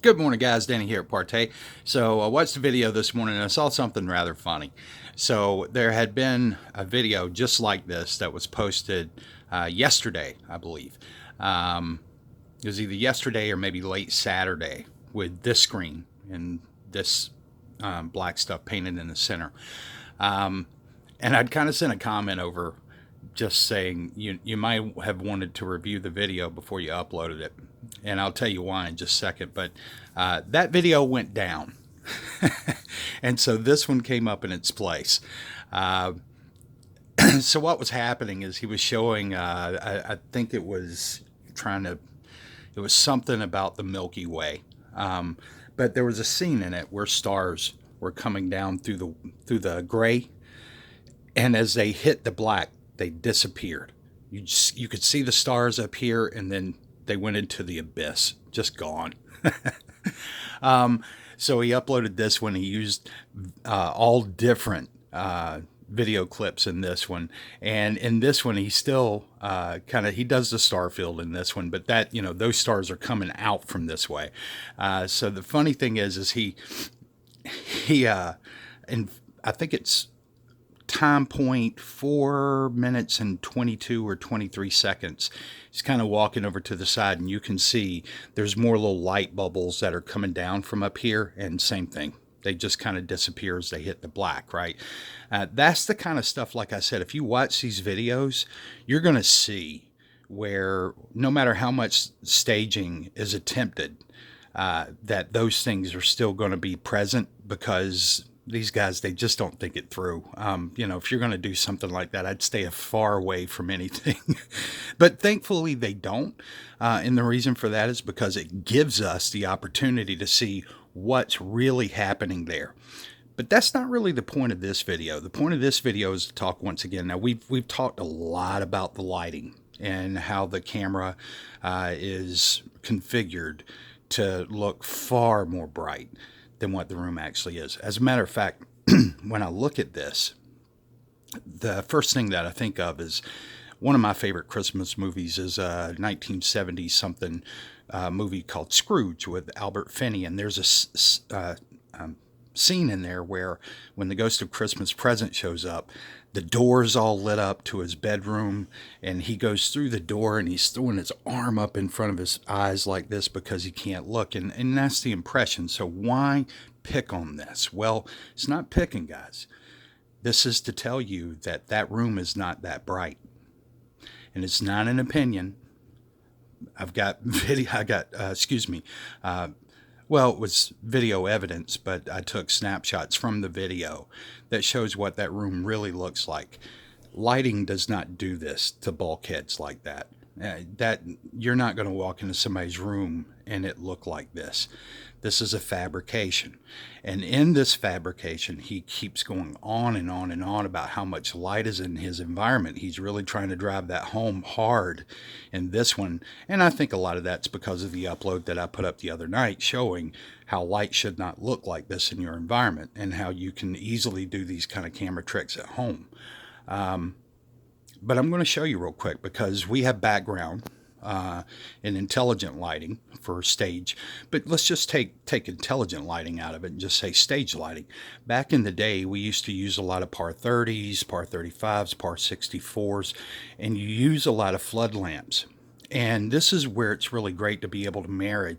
Good morning, guys. Danny here at Partay. So I watched the video this morning and I saw something rather funny. So there had been a video just like this that was posted yesterday, I believe. It was either yesterday or maybe late Saturday with this screen and this black stuff painted in the center. And I'd kind of sent a comment over just saying you might have wanted to review the video before you uploaded it. And I'll tell you why in just a second. But that video went down. And so this one came up in its place. So what was happening is he was showing, I think it was it was something about the Milky Way. But there was a scene in it where stars were coming down through the gray. And as they hit the black, they disappeared. You could see the stars up here, and then they went into the abyss, just gone. So he uploaded this one. He used all different video clips in this one, and in this one he still he does the star field in this one, but that those stars are coming out from this way. So the funny thing is he and I think it's time point 4 minutes and 22 or 23 seconds. He's kind of walking over to the side, and you can see there's more little light bubbles that are coming down from up here, and same thing. They just kind of disappear as they hit the black, right? That's the kind of stuff, like I said, if you watch these videos, you're going to see where no matter how much staging is attempted, that those things are still going to be present because these guys, they just don't think it through. If you're going to do something like that, I'd stay far away from anything. But thankfully they don't. And the reason for that is because it gives us the opportunity to see what's really happening there. But that's not really the point of this video. The point of this video is to talk once again. Now, we've talked a lot about the lighting and how the camera is configured to look far more bright than what the room actually is. As a matter of fact, when I look at this, the first thing that I think of is one of my favorite Christmas movies is a 1970 something movie called Scrooge with Albert Finney, and there's a scene in there where when the Ghost of Christmas Present shows up, the door's all lit up to his bedroom, and he goes through the door and he's throwing his arm up in front of his eyes like this because he can't look, and that's the impression. So why pick on this? Well, it's not picking, guys. This is to tell you that that room is not that bright, and it's not an opinion. I've got video. Well, it was video evidence, but I took snapshots from the video that shows what that room really looks like. Lighting does not do this to bulkheads like that. That you're not going to walk into somebody's room and it look like this. This is a fabrication. And in this fabrication, he keeps going on and on and on about how much light is in his environment. He's really trying to drive that home hard in this one. And I think a lot of that's because of the upload that I put up the other night showing how light should not look like this in your environment and how you can easily do these kind of camera tricks at home. But I'm going to show you real quick because we have background and intelligent lighting for stage. But let's just take intelligent lighting out of it and just say stage lighting. Back in the day, we used to use a lot of par 30s, par 35s, par 64s, and you use a lot of flood lamps. And this is where it's really great to be able to marry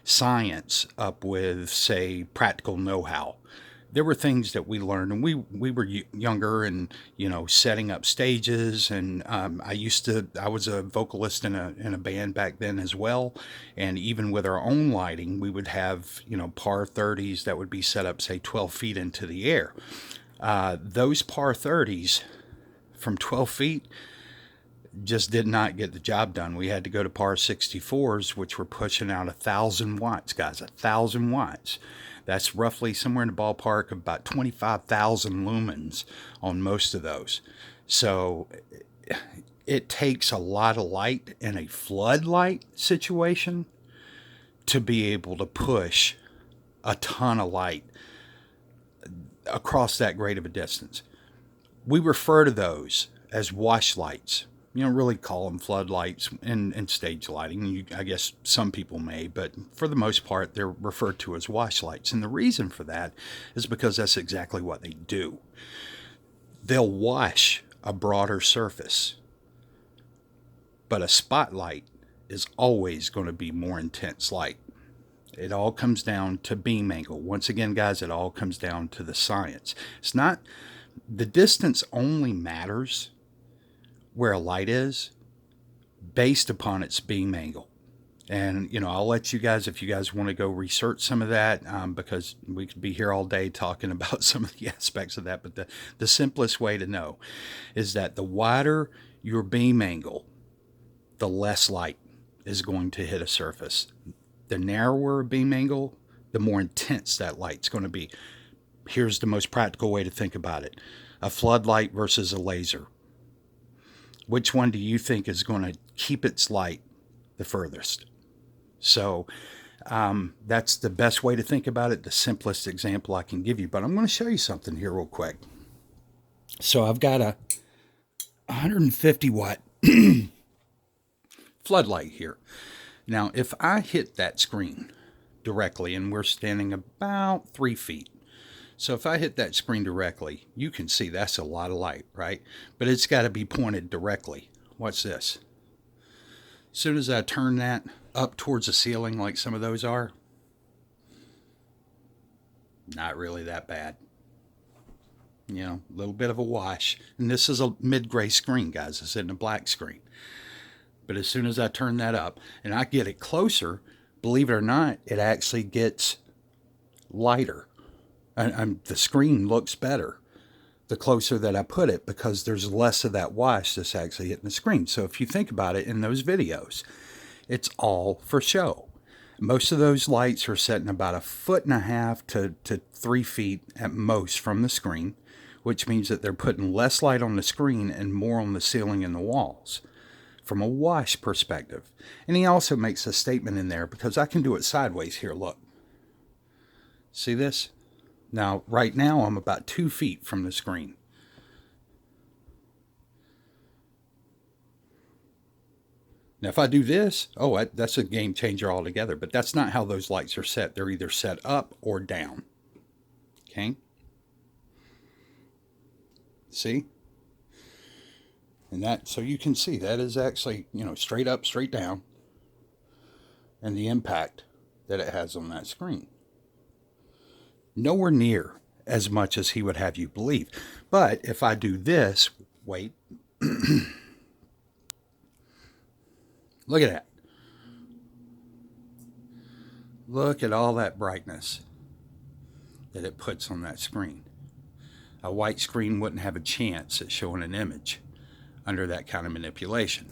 science up with, say, practical know-how. There were things that we learned, and we were younger, and setting up stages. And I was a vocalist in a band back then as well. And even with our own lighting, we would have par 30s that would be set up, say, 12 feet into the air. Those par 30s from 12 feet just did not get the job done. We had to go to par 64s, which were pushing out 1,000 watts, guys, 1,000 watts. That's roughly somewhere in the ballpark of about 25,000 lumens on most of those. So it takes a lot of light in a floodlight situation to be able to push a ton of light across that great of a distance. We refer to those as wash lights. You don't really call them floodlights in stage lighting. I guess some people may, but for the most part, they're referred to as wash lights. And the reason for that is because that's exactly what they do. They'll wash a broader surface, but a spotlight is always going to be more intense light. It all comes down to beam angle. Once again, guys, it all comes down to the science. It's not, the distance only matters where a light is based upon its beam angle. And, I'll let you guys, if you guys want to go research some of that, because we could be here all day talking about some of the aspects of that. But the simplest way to know is that the wider your beam angle, the less light is going to hit a surface. The narrower beam angle, the more intense that light's going to be. Here's the most practical way to think about it. A floodlight versus a laser. Which one do you think is going to keep its light the furthest? So that's the best way to think about it, the simplest example I can give you. But I'm going to show you something here real quick. So I've got a 150 watt floodlight here. Now, if I hit that screen directly, and we're standing about 3 feet, so if I hit that screen directly, you can see that's a lot of light, right? But it's got to be pointed directly. Watch this. As soon as I turn that up towards the ceiling like some of those are, not really that bad. A little bit of a wash. And this is a mid-gray screen, guys. It's in a black screen. But as soon as I turn that up and I get it closer, believe it or not, it actually gets lighter. And the screen looks better the closer that I put it, because there's less of that wash that's actually hitting the screen. So if you think about it, in those videos, it's all for show. Most of those lights are setting about 1.5 feet to 3 feet at most from the screen, which means that they're putting less light on the screen and more on the ceiling and the walls from a wash perspective. And he also makes a statement in there, because I can do it sideways here. Look. See this? Now, right now, I'm about 2 feet from the screen. Now, if I do this, that's a game changer altogether. But that's not how those lights are set. They're either set up or down. Okay? See? And that, so you can see that is actually, straight up, straight down. And the impact that it has on that screen. Nowhere near as much as he would have you believe. But if I do this, wait. Look at that. Look at all that brightness that it puts on that screen. A white screen wouldn't have a chance at showing an image under that kind of manipulation.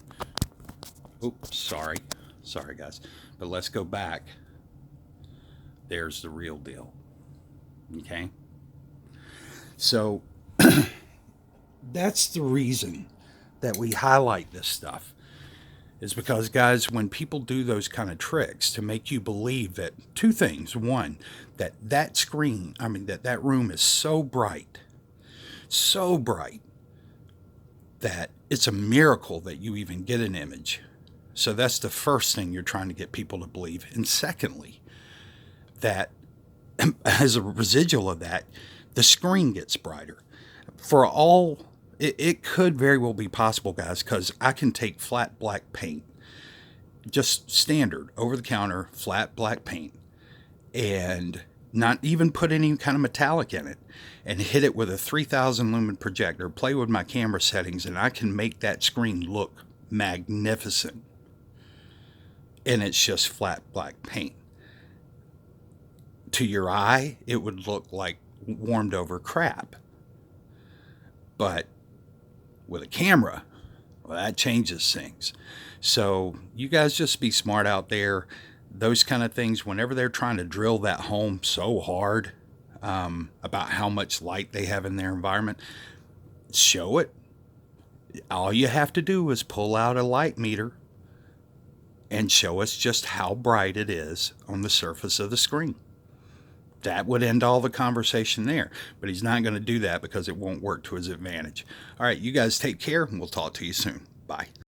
Oops, sorry. Sorry, guys. But let's go back. There's the real deal. Okay? So, that's the reason that we highlight this stuff. Is because, guys, when people do those kind of tricks to make you believe that two things. One, that screen, that room is so bright, that it's a miracle that you even get an image. So that's the first thing you're trying to get people to believe. And secondly, that as a residual of that, the screen gets brighter. It could very well be possible, guys, because I can take flat black paint, just standard, over-the-counter, flat black paint, and not even put any kind of metallic in it, and hit it with a 3,000 lumen projector, play with my camera settings, and I can make that screen look magnificent. And it's just flat black paint. To your eye, it would look like warmed over crap. But with a camera, well, that changes things. So you guys just be smart out there. Those kind of things, whenever they're trying to drill that home so hard about how much light they have in their environment, show it. All you have to do is pull out a light meter and show us just how bright it is on the surface of the screen. That would end all the conversation there. But he's not going to do that because it won't work to his advantage. All right, you guys take care, and we'll talk to you soon. Bye.